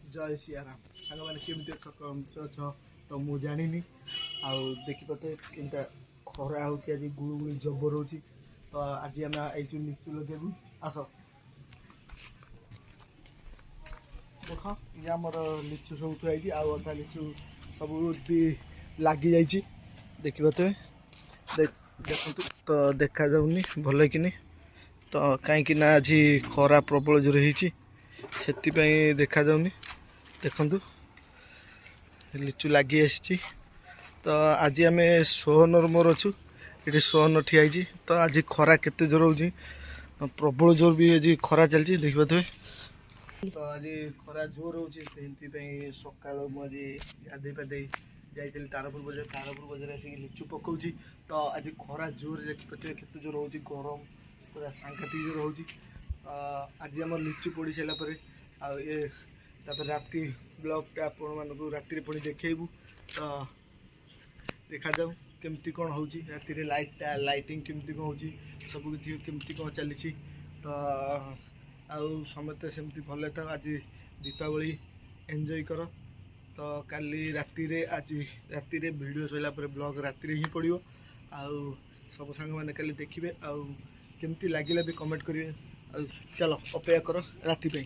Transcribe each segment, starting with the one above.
जय सियाराम सांग मैंने केमी अछ तो मुझे जानी आउ देखिपे केनता खरा हो आज गुड़ जबर हो तो आज आम आईचु लिचु लगे आस देख ये आमर लिचु सब थी आधा लिचु सब भी लगी जा देखिपे देखु तो देखा जाऊनी भल कि तो कहीं आज खरा प्रबल जोर हो देखा जाऊनी देखु लिचु लगी आसी तो आज आम सोहनर मोर अच्छु ये सोहन ठियाई तो आज खरा केते जोर हो प्रबल जोर भी आज खरा चलती देखिए तो आज खरा जोर हो सका मुझे गाधे पाधे जाइए तारपुर बजार आसिक लिचु पकाऊँ तो आज खरा जोर देखिए केते जोर हो गरम पूरा सांघातिक जोर हो आज आम लिचु पड़ सारापर राति ब्लॉग आपण मानक राति पुणी देखू तो देखा जाऊ केमती कौन हो राति लाइटिंग केमती कौन हो सब किसी केमती कौन चली तो आउ समस्ते सेमती भले था आज दीपावली एंजॉय कर तो काली राति आज राति वीडियो सैला ब्लॉग राति ही पड़ो आउ सब सांग मैंने काली देखिए आउ केमती लगिला भी कमेंट करेंगे चलो अपेक्षा कर राति पे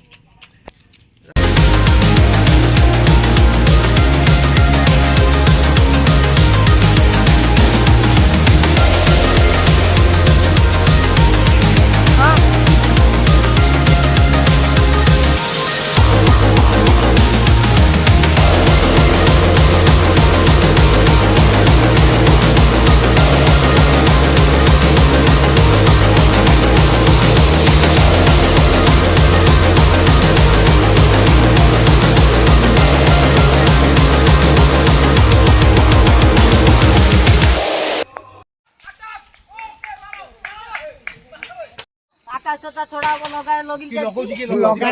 छोटा छोड़ा वो लगा लोगिन के लगा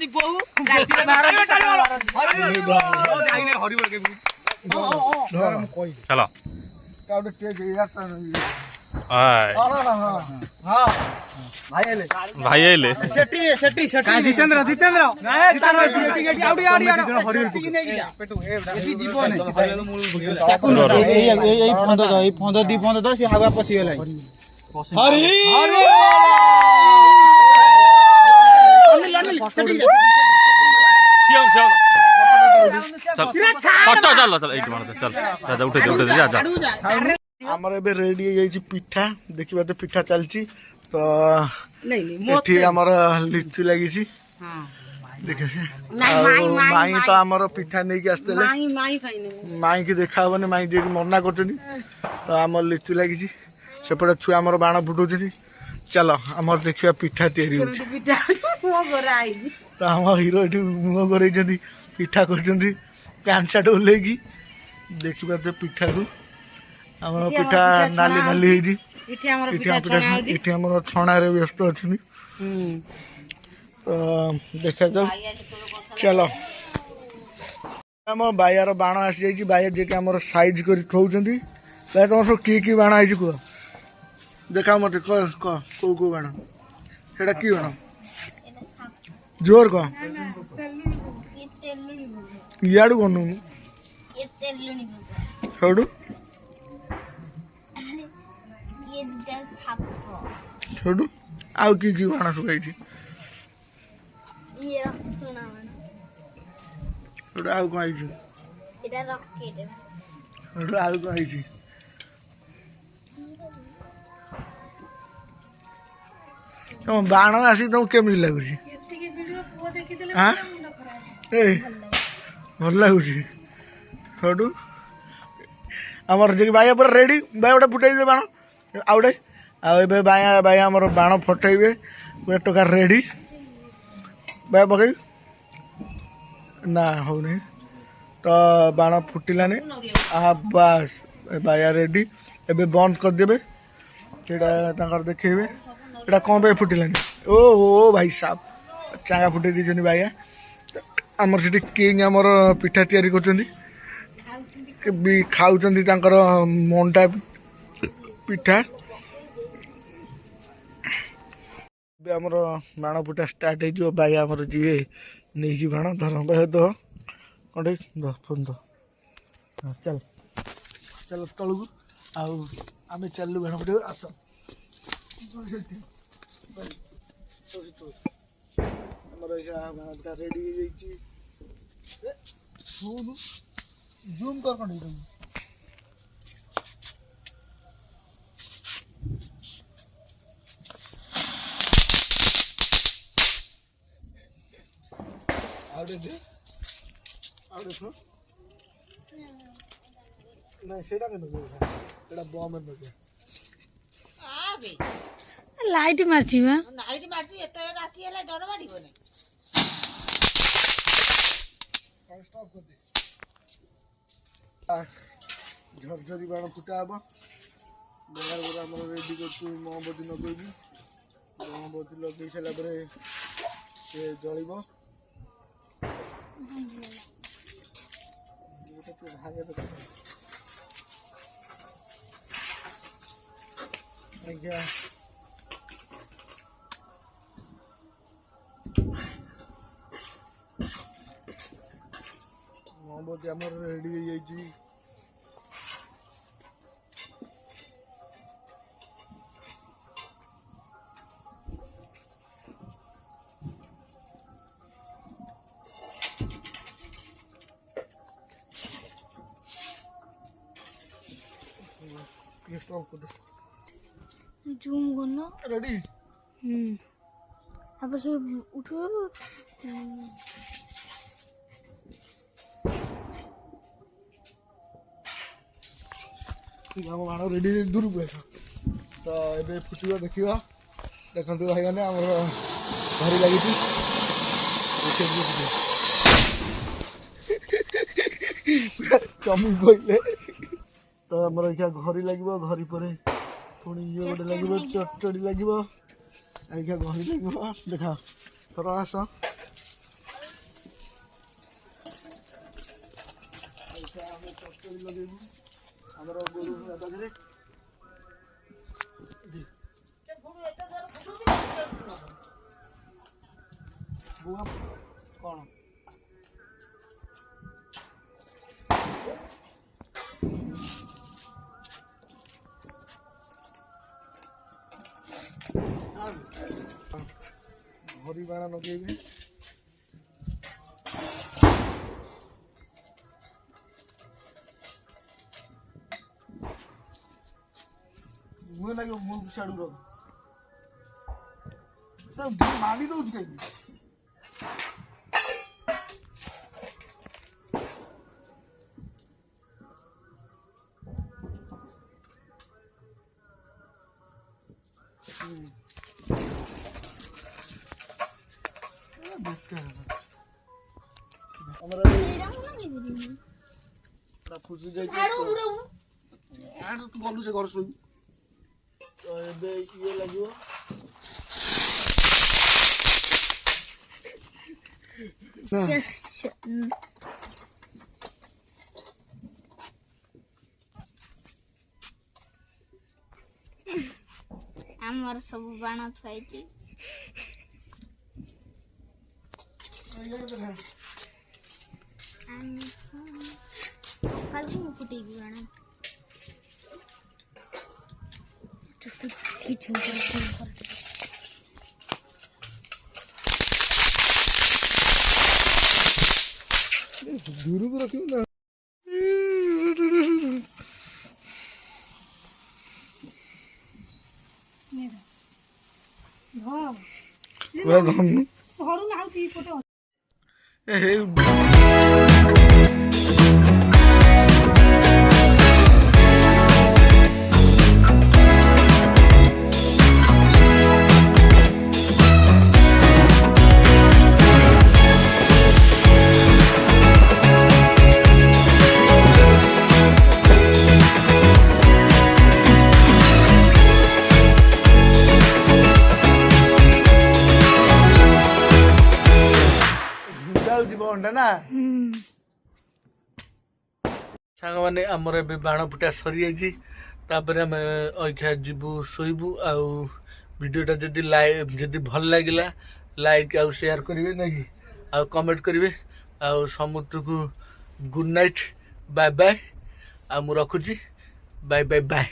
बहु राति 12 चलो भाई आइले जितेंद्र जितेंद्र फंद दी फंद तो सी हवा पसी गला फोटो चलो चलो एट मार चल दादा उठे जा जा आमर एबे रेडी हो जाई पिठा देखिबा तो पिठा चलची तो एठी आमर लिचु लागि छी हां देखे माई तो आमर पिठा नै के आस्तले माई के देखा होने माई जे मना करछनी तो आमर लिचु लागि छी सेपटे छुआ आमर बाण फुटुछनी चलो आमर देखिबा पिठा तयारी होछि तो आम हीरो एठी मुह करे जदी पिठा करछंती पैंट शर्ट ओलेगी देखिबा तो पिठा को आमर पिठा नाली नाली होई इठी आमर छणा रे व्यस्त अछि तो देखा जाओ चलो आम बायर बाण आसी जाइए बायर जे आमर साइज कर थौचंती भाई तुम सब की बाण आई कह देखा मत कौ बाण सेटा की बाण जोर कह इयाड़ू कनु छोड़ू छोड़ू आउ की बाण सब आई आउ कौन आई आउ कौन आई तुम बाण आसी तुमको केमी लगुच भल लगुच छोटू आमर जे बाया पूरा रेडी बाया गोटे फुटाई दे बाण आउटे आए बाया बाया आमर बाण फटेबे पूरा टका रेडी बाया पकई ना होनी तो बाण फुटिलानी बास बाया रेडी एबे बंद करदेबे सेटा देखेबे एटा कौन पे फुटिलानी ओ भाई साहब चांगा फुटे दीछनी बाया आमर से किंग आमर पिठा तैयारी करछंती भी खाऊचंती तांकर मंडा पिठा ଏବେ ଆମର ବାଣ ଫୁଟା ଷ୍ଟାର୍ଟ ହେଇଯିବ। ଭାଇ ଆମର ଯିବେ ନେଇକି ବାଣ ଧର ଭାଇ ତ କଣ୍ଟେ ଫୋନ୍ ତ ଚାଲ ଚାଲ ତଳକୁ ଆଉ ଆମେ ଚାଲିଲୁ ବାଣ ଫୁଟେଇବା ଆସ ଆମର ବାଣଟା ରେଡ଼ି ହେଇଯାଇଛି। ଶୁଣୁ ଜୁମ୍ କର କ'ଣ ଆଉ ଦେଖ ନାଇଁ ସେଇଟା ସେଇଟା ବମ୍ ଲାଇଟ୍ ମାରିଛି ବା ନାଇଟ୍ ମାରୁଛି ଏତେ ରାତି ହେଲେ ଡର ମାଡ଼ିବନି। ଝରଝରି ବାଣ ଫୁଟା ହବ। ବେଳାରେ ଆମର ରେଡ଼ି କରୁଛୁ ମହମବତୀ ଲଗେଇବି। ମହମବତୀ ଲଗେଇ ସାରିଲା ପରେ ସେ ଜଳିବ। ଆଜ୍ଞା ମହମବତୀ ଆମର ରେଡ଼ି ହେଇଯାଇଛି। জুম করলো রেডি তারপর সে উঠে গেল। ଆମ ବାଣ ରେଡ଼ି ଦୂରକୁ ଆସ ତ ଏବେ ଫୁଟିବ ଦେଖିବା। ଦେଖନ୍ତୁ ଭାଇମାନେ ଆମର ଘରି ଲାଗିଛି। ଚମି କହିଲେ ତ ଆମର ଏଇଟା ଘରି ଲାଗିବ। ଘରି ପରେ ପୁଣି ଇଏ ଗୋଟେ ଲାଗିବ ଚଟଚଡ଼ି ଲାଗିବ। ଆଜ୍ଞା ଘରି ଲାଗିବ ଦେଖା ଥର ଆସ ଆମେ ଚଟଚଡ଼ି ଲଗେଇବୁ ଆମର ଗୋରୁ ପାଖରେ। କ'ଣ ଘରି ବାଣ ଲଗେଇବେ। ମୁହଁ ଲାଗିବ ମୁହଁକୁ ସିଆଡ଼ୁ ରହ ମାରି ଦଉଛି କାହିଁକି? ଆମର ଫୁସି ଯାଇଛି ତୁ ଗଲୁ ସେ ଘରେ ଶୋଇବୁ। ତ ଏବେ ଇଏ ଲାଗିବ ଆମର ସବୁ ବାଣ ଥୁଆଇଛି। ସକାଳକୁ ମୁଁ ଫୁଟେଇବି ବାଣ। ଦୂରକୁ ରଖିବୁ ନା। ଘରୁ ନା ଆଉ ପଟେ ନା ସାଙ୍ଗମାନେ ଆମର ଏବେ ବାଣ ଫୁଟା ସରିଯାଇଛି। ତାପରେ ଆମେ ଅଇଖା ଯିବୁ ଶୋଇବୁ ଆଉ भिडियोटा जदि भल लगिला लाइक आउ शेयर करेंगे नहीं आउ कमेंट करेंगे आउ समस्त को गुड नाइट बाय बाय आ मु रखुची बाय बाय बाय।